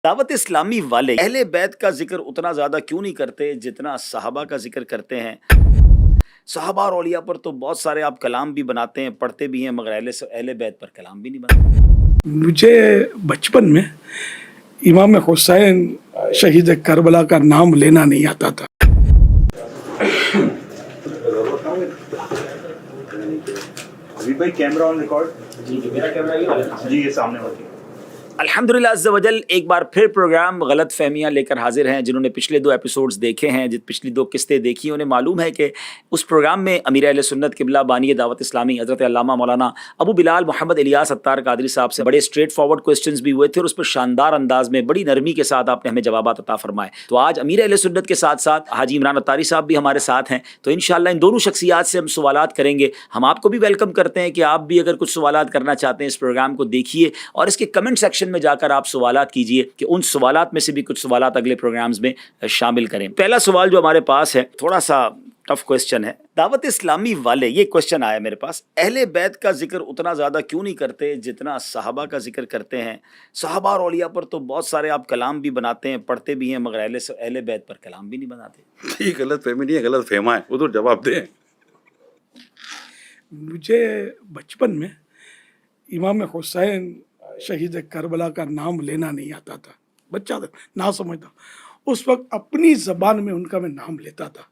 دعوت اسلامی والے اہل بیت کا ذکر اتنا زیادہ کیوں نہیں کرتے جتنا صحابہ کا ذکر کرتے ہیں؟ صحابہ اور اولیاء پر تو بہت سارے آپ کلام بھی بناتے ہیں، پڑھتے بھی ہیں، مگر اہل بیت پر کلام بھی نہیں بناتے۔ مجھے بچپن میں امام حسین شہید کربلا کا نام لینا نہیں آتا تھا۔ ابھی بھائی کیمرہ آن ریکارڈ؟ جی میرا کیمرہ یہ والا ہے؟ جی یہ سامنے والی۔ الحمدللہ عز و جل ایک بار پھر پروگرام غلط فہمیاں لے کر حاضر ہیں۔ جنہوں نے پچھلے 2 ایپیسوڈز دیکھے ہیں، پچھلی 2 قسطیں دیکھی، انہیں معلوم ہے کہ اس پروگرام میں امیر اہل سنت قبلہ بانی دعوت اسلامی حضرت علامہ مولانا ابو بلال محمد الیاس اتار قادری صاحب سے بڑے اسٹریٹ فارورڈ کوسچنز بھی ہوئے تھے، اور اس پر شاندار انداز میں بڑی نرمی کے ساتھ آپ نے ہمیں جوابات عطا فرمائے۔ تو آج امیر اہل سنت کے ساتھ ساتھ حاجی عمران اتاری صاحب بھی ہمارے ساتھ ہیں، تو انشاءاللہ ان دونوں شخصیات سے ہم سوالات کریں گے۔ ہم آپ کو بھی ویلکم کرتے ہیں کہ آپ بھی اگر کچھ سوالات کرنا چاہتے ہیں اس پروگرام کو دیکھیے، اور اس کے کمنٹ سیکشن میں جا کر آپ سوالات کیجئے کہ ان سوالات میں سے بھی کچھ سوالات اگلے پروگرامز میں شامل کریں۔ پہلا سوال جو ہمارے پاس ہے تھوڑا سا ٹف کوسچن ہے۔ دعوت اسلامی والے، یہ کوسچن آیا میرے پاس، اہل بیت کا ذکر اتنا زیادہ کیوں نہیں کرتے جتنا صحابہ کا ذکر کرتے ہیں؟ صحابہ اور اولیاء پر تو بہت سارے آپ کلام بھی بناتے ہیں، پڑھتے بھی ہیں، مگر اہل بیت پر کلام بھی نہیں بناتے۔ یہ غلط فہمی نہیں ہے، غلط فہما ہے، وہ تو جواب دیں۔ مجھے بچپن میں امام حسین شہید کربلا کا نام لینا نہیں آتا تھا، بچہ تھا، نہ سمجھتا۔ اس وقت اپنی زبان میں ان کا میں نام لیتا تھا،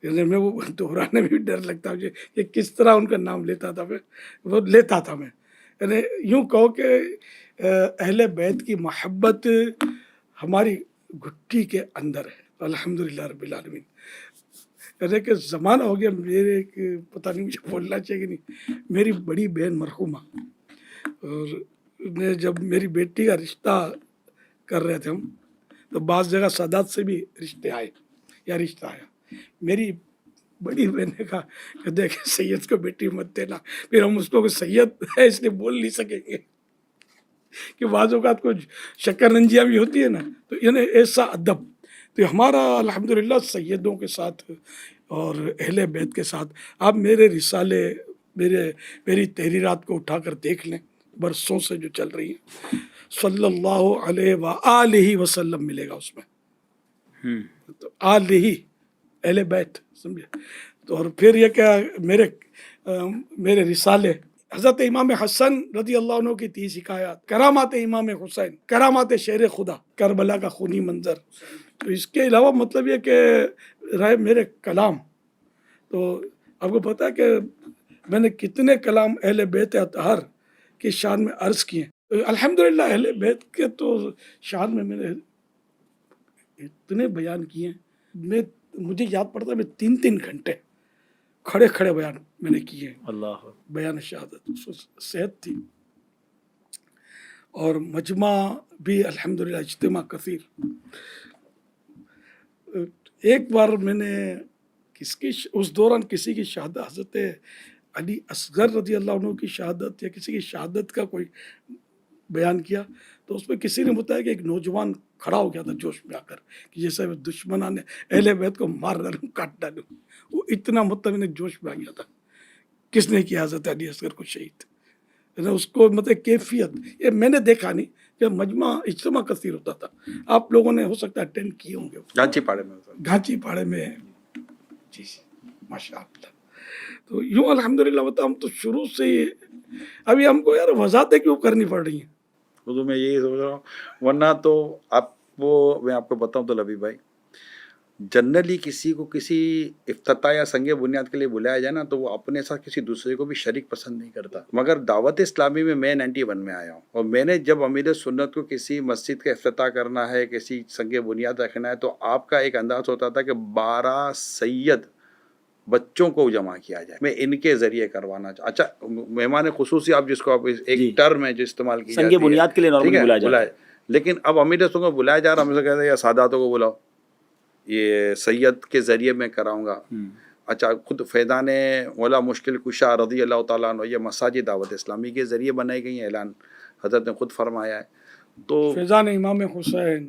یعنی میں وہ دہرانے میں بھی ڈر لگتا مجھے کہ کس طرح ان کا نام لیتا تھا، وہ لیتا تھا میں، یعنی یوں کہو کہ اہل بیت کی محبت ہماری گھٹی کے اندر ہے، الحمدللہ رب العالمین۔ یعنی کہ زمانہ ہو گیا، میرے پتہ نہیں مجھے بولنا چاہیے کہ نہیں، میری بڑی بہن مرحومہ، اور میں جب میری بیٹی کا رشتہ کر رہے تھے ہم، تو بعض جگہ سادات سے بھی رشتہ آیا۔ میری بڑی بہن نے کہا کہ دیکھ سید کو بیٹی مت دینا، پھر ہم اس کو سید ہے اس لیے بول نہیں سکیں گے، کہ بعض اوقات کچھ شکر رنجیاں بھی ہوتی ہے نا، تو یعنی ایسا ادب تو ہمارا الحمدللہ سیدوں کے ساتھ اور اہل بیت کے ساتھ۔ آپ میرے رسالے، میری تحریرات کو اٹھا کر دیکھ لیں، برسوں سے جو چل رہی ہے، صلی اللہ علیہ وآلہ وسلم ملے گا اس میں، تو آلہ اہل بیت، سمجھے۔ تو اور پھر یہ کہ میرے رسالے، حضرت امام حسن رضی اللہ عنہ کی 30 حکایات، کرامات امام حسین، کرامات شیر خدا، کربلا کا خونی منظر۔ تو اس کے علاوہ مطلب یہ کہ رہے میرے کلام، تو آپ کو پتہ ہے کہ میں نے کتنے کلام اہل بیت اطہار کی شان میں عرض کیے ہیں۔ الحمدللہ اہل بیت کے تو شان میں نے اتنے بیان کیے ہیں، مجھے یاد پڑتا ہے میں 3 گھنٹے کھڑے بیان میں نے کیے ہیں، اللہ بیان شہادت، صحت تھی، اور مجمع بھی الحمدللہ، اجتماع کثیر۔ ایک بار میں نے اس دوران کسی کی شہادت، حضرت علی اصغر رضی اللہ عنہ کی شہادت یا کسی کی شہادت کا کوئی بیان کیا، تو اس میں کسی نے بتایا کہ ایک نوجوان کھڑا ہو گیا تھا جوش میں آ کر، کہ جیسے دشمنان نے اہل بیت کو مار ڈالوں، کاٹ ڈالوں، وہ اتنا مطلب جوش میں آ گیا تھا۔ کس نے کیا حضرت علی اصغر کو شہید؟ اس کو مطلب کیفیت یہ میں نے دیکھا نہیں، کہ مجمع اجتماع کثیر ہوتا تھا، آپ لوگوں نے ہو سکتا ہے اٹینڈ کیے ہوں گے، گھانچی پاڑے میں، جی ماشاء اللہ۔ تو یوں الحمدللہ ہم تو شروع سے ہی، ابھی ہم کو یار وضاحتیں کیوں کرنی پڑ رہی ہیں؟ تو میں یہی سوچ رہا ہوں، ورنہ تو میں آپ کو بتاؤں تو لبی بھائی، جنرلی کسی کو کسی افتتاح یا سنگ بنیاد کے لیے بلایا جائے نا، تو وہ اپنے ساتھ کسی دوسرے کو بھی شریک پسند نہیں کرتا۔ مگر دعوت اسلامی میں 91 میں آیا ہوں، اور میں نے جب امیر سنت کو کسی مسجد کا افتتاح کرنا ہے، کسی سنگ بنیاد رکھنا ہے، تو آپ کا ایک انداز ہوتا تھا کہ 12 سید بچوں کو جمع کیا جائے، میں ان کے ذریعے کروانا اچھا مہمان خصوصی، آپ جس کو آپ ایک ٹرم ہے جو استعمال کی جاتی ہے، سنگ بنیاد کے لیے نارملی بلایا جاتا ہے، لیکن اب امیر سنت کو بلایا جا رہا، ہم سے کہتے ہیں یا ساداتوں کو بلاؤ، یہ سید کے ذریعے میں کراؤں گا۔ اچھا، خود فیضان مولا مشکل کشا رضی اللہ تعالیٰ عنہ، یہ مساجد دعوت اسلامی کے ذریعے بنائی گئی ہیں، اعلان حضرت نے خود فرمایا ہے۔ تو فیضان امام حسین